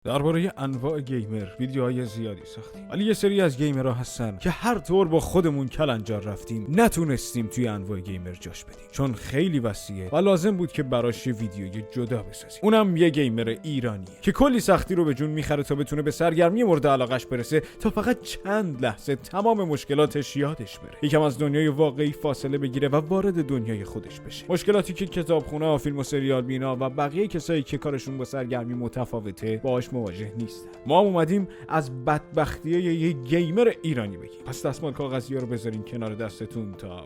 درباره انواع گیمر ویدیوهای زیادی ساختیم، ولی یه سری از گیمرها هستن که هر طور با خودمون کلنجار رفتیم نتونستیم توی انواع گیمر جاش بدیم، چون خیلی وسیعه و لازم بود که براش یه ویدیوی جدا بسازیم. اونم یه گیمر ایرانیه که کلی سختی رو به جون میخره تا بتونه به سرگرمی مورد علاقش برسه، تا فقط چند لحظه تمام مشکلاتش یادش بره، یکم از دنیای واقعی فاصله بگیره و وارد دنیای خودش بشه. مشکلاتی که کتابخونه، فیلم و سریال بینا و بقیه کسایی که کارشون با سرگرمی متفاوته باهاش مواجه نیستن. ما اومدیم از بدبختی یه گیمر ایرانی بگیم. پس دستمال کاغذی‌ها رو بذارین کنار دستتون تا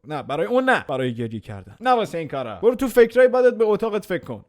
نه برای اون، نه برای گریه کردن، نه واسه این کارا. برو تو فکرای بدت به اتاقت فکر کن.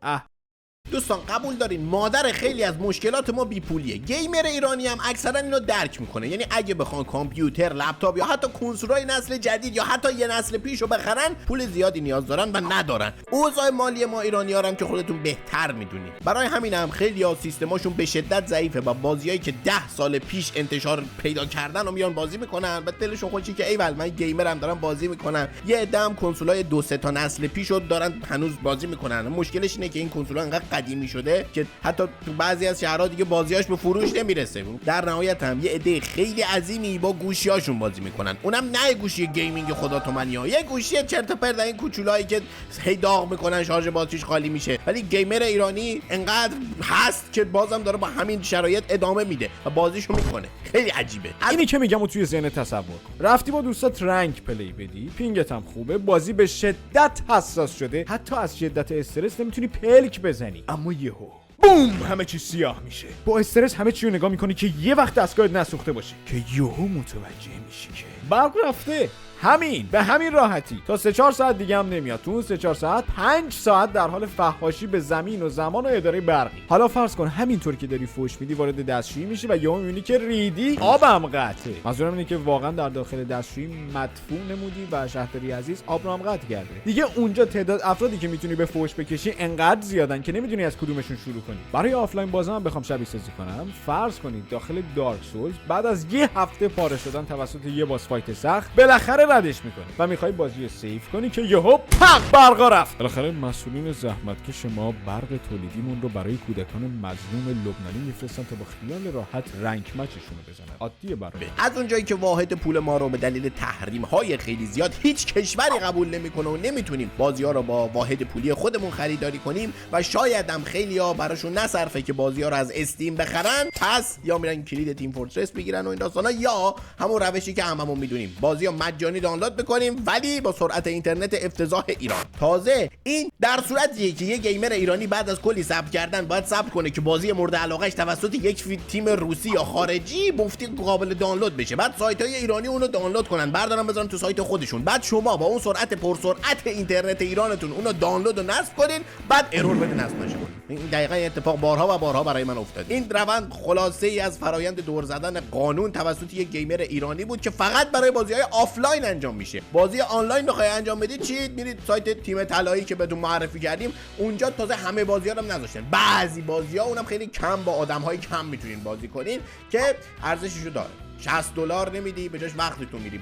دوستان قبول دارین مادر خیلی از مشکلات ما بیپولیه. گیمر ایرانی هم اکثرا اینو درک میکنه، یعنی اگه بخوان کامپیوتر، لپتاپ یا حتی کنسولای نسل جدید یا حتی یه نسل پیشو بخرن پول زیادی نیاز دارن و ندارن. اوضاع مالی ما ایرانی‌ها هم که خودتون بهتر میدونید. برای همین هم خیلی‌ها سیستماشون به شدت ضعیفه و بازیایی که 10 سال پیش انتشار پیدا کردن و میان بازی میکنن و دلشون خوشی که ایول من گیمرم دارم بازی میکنم. یه عده هم کنسولای 2-3 تا نسل پیشو دارن هنوز بازی میکنن. مشکلش اینه که این کنسولا انقدر قدیمی شده که حتی تو بعضی از شهرها دیگه بازیاش به فروش نمیرسه. در نهایت هم یه عده خیلی عظیمی با گوشیاشون بازی میکنن، اونم نه گوشی گیمینگ خدا تومنی‌ها، یه گوشی چرت و پرت این کوچولایی که هی داغ میکنن شارژ باتریش خالی میشه. ولی گیمر ایرانی انقدر هست که بازم داره با همین شرایط ادامه میده و بازیشو میکنه. خیلی عجیبه. اینی که میگم و توی ذهن تصور کن. رفتی با دوستات رنگ پلی بدی، پینگت هم خوبه، بازی به شدت حساس شده، حتی از شدت استرس نمیتونی پلک بزنی، اما یهو بوم همه چی سیاه میشه. با استرس همه چی رو نگاه میکنی که یه وقت دستگاهت نسوخته باشه، که یهو متوجه میشی که برق رفته. همین به همین راحتی تا 3-4 ساعت دیگه هم نمیاد. تو اون 3-4 ساعت 5 ساعت در حال فحاشی به زمین و زمان و اداره برقی. حالا فرض کن همینطور که داری فوش میدی وارد دستشویی میشی و یهو میبینی که ریدی آبم قطعه. منظورم اینه که واقعا در داخل دستشویی مدفون نمودی و شهرداری عزیز آب رو هم قطع کرده. دیگه اونجا تعداد افرادی که میتونی به فوش بکشی انقدر زیادن که نمیدونی از کدومشون شروع کنی. برای آفلاین بازی هم بخوام شبیه سازی کنم، فرض کنید داخل دارک سولز بعد از یه هفته پاره شدن توسط یه باس فایت سخت بالاخره ردش میکنی و میخوای بازی سیف کنی که یهو پق برقا رفت. بالاخره مسئولین زحمتکش ما برق تولیدیمون رو برای کودکان مظلوم لبنانی میفرستن تا با خیال راحت رنگ مچشون رو بزنن. عادیه برای از اونجایی که واحد پول ما رو به دلیل تحریم های خیلی زیاد هیچ کشوری قبول نمیکنه و نمیتونیم بازی ها رو با واحد پولی خودمون خریداری کنیم و شاید هم خیلی‌ها براشون نصرفه که بازی ها رو از استیم بخرن، پس یا میرن کلید تیم فورترس بگیرن و این داستانا، یا همون روشی که هممون میدونیم بازی ها مجانی دانلود بکنیم ولی با سرعت اینترنت افتضاح ایران. تازه این در صورتیه که یه گیمر ایرانی بعد از کلی صبر کردن باید صبر کنه که بازی مورد علاقهش توسط یک تیم روسی یا خارجی مفتی قابل دانلود بشه، بعد سایت‌های ایرانی اونو دانلود کنن بردارن بذارن تو سایت خودشون، بعد شما با اون سرعت پرسرعت اینترنت ایرانتون اونو دانلود و نصب کنین، بعد ارور بده نصب نشه. این دقیقاً اتفاق بارها و بارها برای من افتاد. این روند خلاصه ای از فرایند دور زدن قانون توسط یک گیمر ایرانی بود که فقط برای بازی‌های آفلاین انجام میشه. بازی آنلاین بخوای انجام بدید چی؟ میرید سایت تیم طلایی که بهتون معرفی کردیم، اونجا تازه همه بازی‌ها رو هم نذاشتن. بعضی بازی‌ها اونم خیلی کم با آدم‌های کم میتونین بازی کنین که ارزششو داره. $60 نمیدی به جاش وقتتون میری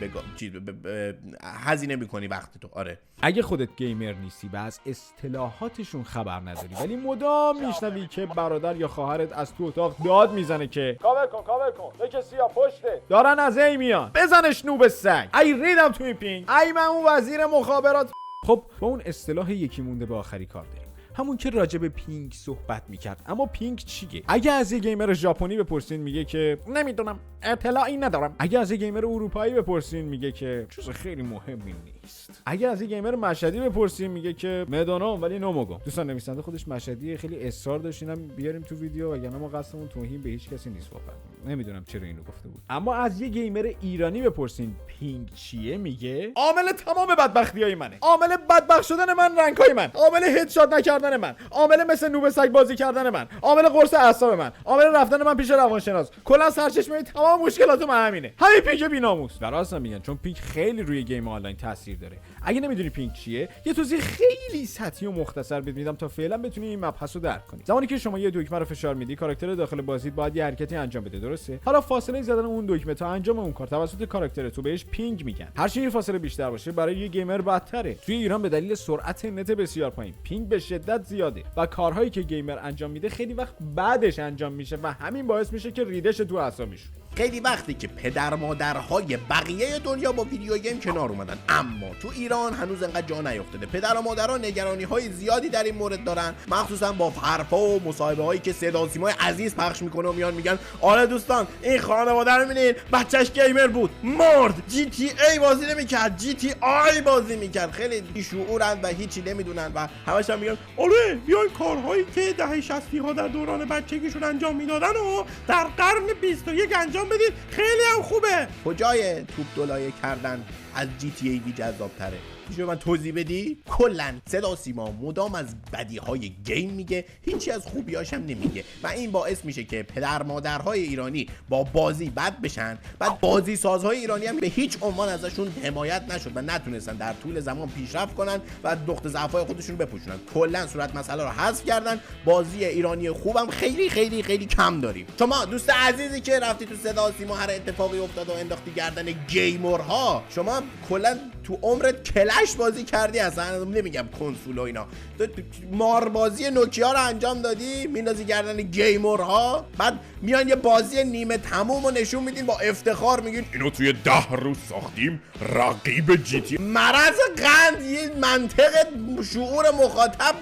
هزینه میکنی وقتتو. آره اگه خودت گیمر نیستی و از اصطلاحاتشون خبر نداری ولی مدام میشنوی که برادر یا خواهرت از تو اتاق داد میزنه که کاور کن یکی سیاه پشته دارن از ای میان بزنش نوب سگ، ای ریدم تو این پینگ، ای من اون وزیر مخابرات. خب با اون اصطلاح یکی مونده به آخری کار داریم، همون که راجع به پینگ صحبت میکرد. اما پینگ چیه؟ اگه از یه گیمر ژاپنی بپرسین میگه که نمیدونم، اطلاعی ندارم. اگه از یه گیمر اروپایی بپرسین میگه که چیز خیلی مهمی نیست. اگه از یه گیمر مشهدی بپرسین میگه که میدونم ولی نمیگم. دوستان نویسنده خودش مشهدیه، خیلی اصرار داشت اینم بیاریم تو ویدیو وگرنه ما قصدمون توهین به هیچ کسی نیست واقعا. نمیدونم چرا اینو گفته بود. اما از یه گیمر ایرانی بپرسین پینگ چیه میگه عامل تمام بدبختیای منه، عامل بدبخت شدن من، رنگای من، عامل هدشات نکردن من، عامل مثل نوب سگ بازی کردن من، عامل قرص اعصاب من، عامل رفتن من پیش روانشناس، کلا سرچشمه تمام مشکلات من همینه. همین پینگ بی‌ناموس. درست میگن چون پینگ خیلی روی گیم آنلاین تاثیر داره. اگه نمیدونی پینگ چیه، یه توضیح خیلی سطحی و مختصر بهت میدم تا فعلا بتونی این مبحث رو درک کنی. زمانی که شما یه دکمه رو فشار میدی، کاراکتر داخل بازی باید یه حرکتی انجام بده، درسته؟ حالا فاصله زدن اون دکمه تا انجام اون کار توسط کاراکتر تو بهش پینگ میگن. هرچی این فاصله بیشتر باشه برای یه گیمر بدتره. توی ایران به دلیل سرعت نت بسیار پایین، پینگ به شدت زیاده و کارهایی که گیمر انجام میده خیلی وقت بعدش انجام میشه و همین باعث میشه که ریدش تو اعصابش. خیلی وقتی که پدر مادرهای بقیه دنیا با ویدیو گیم کنار اومدن، اما تو ایران هنوز انقدر جا نیافتاده. پدر و مادرها نگرانی های زیادی در این مورد دارن، مخصوصا با حرفا و مصاحبه هایی که صدا و سیمای عزیز پخش میکنه و میان میگن آره دوستان این خانواده رو میبینید بچهش گیمر بود، مرد، جی تی ای بازی نمیکرد، جی تی آی بازی میکرد. خیلی بیشعورن و هیچی نمیدونن و همش هم میگن آره بیاین کارهایی که دهه 60 ها در دوران بچگیشون انجام میدادن و در قرن 21 انجام بدید، خیلی هم خوبه. کجای توپ دلایه کردن از جی تی ای بی جذاب تره؟ میشه من توضیح بدی؟ کلا صدا سیما مدام از بدیهای گیم میگه، هیچی از خوبیاش هم نمیگه و این باعث میشه که پدر مادرهای ایرانی با بازی بد بشن. بعد بازی سازهای ایرانی هم به هیچ عنوان ازشون حمایت نشد و نتونستن در طول زمان پیشرفت کنن و نقطه ضعف‌های خودشون بپوشونن. کلا صورت مسئله رو حذف کردن. بازی ایرانی خوبم خیلی خیلی خیلی کم داریم. شما دوست عزیزی که رفتی تو صدا سیما هر اتفاقی افتاد و انداختی گردن گیمرها، شما کلا تو عمرت کلش بازی کردی؟ اصلا نمیگم کنسول و اینا، تو مار بازی نوکیا رو انجام دادی میندازی گردن گیمرها، بعد میان یه بازی نیمه تموم رو نشون میدین با افتخار میگین اینو توی 10 روز ساختیم رقیب جی تی. مرض قند، یه منطق شعور مخاطب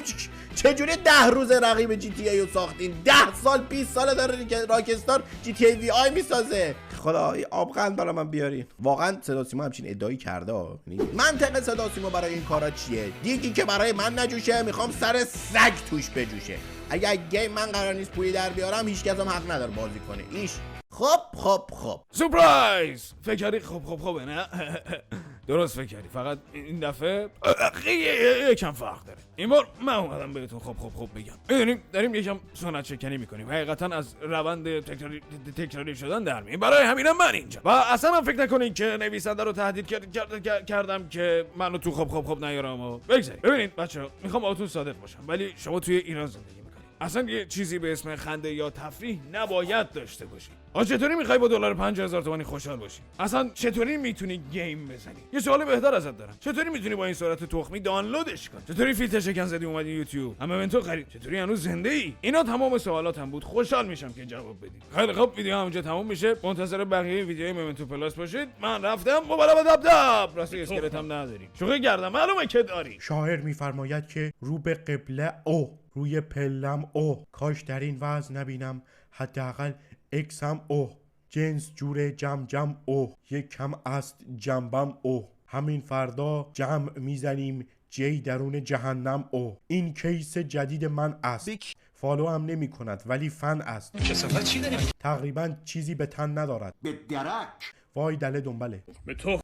چجوری 10 روز رقیب جی تی ای رو ساختین؟ 10 سال 20 سال داره راکستار جی تی ای وی آی میسازه. خدا آبقند برای من بیارین. واقعا صدا سیما همچین ادعایی کرده. منطق صدا سیما برای این کارا چیه؟ دیگی که برای من نجوشه میخوام سر سگ توش بجوشه. اگه گیم من قرار نیست پولی در بیارم، هیچ کس هم حق نداره بازی کنه. ایش خب سورپرایز. فکر کردی خب نه درست فکر کردی، فقط این دفعه یکم فرق داره. این بار من اومدم بهتون خب بگم. میدونیم داریم یکم سنت شکنی میکنیم، حقیقتا از روند تکراری شدن در میاییم. برای همینم من اینجا و اصلا هم فکر نکنین که نویسنده رو تهدید کردم که منو تو خب نیارم و بگذارید. ببینید بچه‌ها، میخوام باهاتون صادق باشم، ولی شما توی ایران زندگی میکنید. اصلا یه چیزی به اسم خنده یا تفریح نباید داشته باشی. چطوری میخوای با دلار 5000 تومانی خوشحال باشی؟ اصلا چطوری میتونی گیم بزنی؟ یه سوال بهتر ازت دارم، چطوری میتونی با این سرعت تخمی دانلودش کنی؟ چطوری فیلتر شکن زدی اومدی یوتیوب؟ همونطور خرید؟ چطوری هنوز زنده ای؟ اینا تمام سوالاتم بود، خوشحال میشم که جواب بدید. خیلی خوب، ویدیو همونجا تموم میشه. منتظر بقیه ویدیوهای مومنتو پلاس باشید. من رفتم. مبارک دب راستی اسکلت هم نداریم. شوخی کردم، معلومه که داری. شاعر میفرماید که رو به قبله او، روی پلم او، کاش در این وضع نبینم حداقل اکسم او، جنس جور جم او، یک کم است جنبم او، همین فردا جمع میزنیم جی درون جهنم او. این کیس جدید من است، فالو هم نمی کند ولی فن است. تقریبا چیزی به تن ندارد. به درک وای دله دنبله. به تو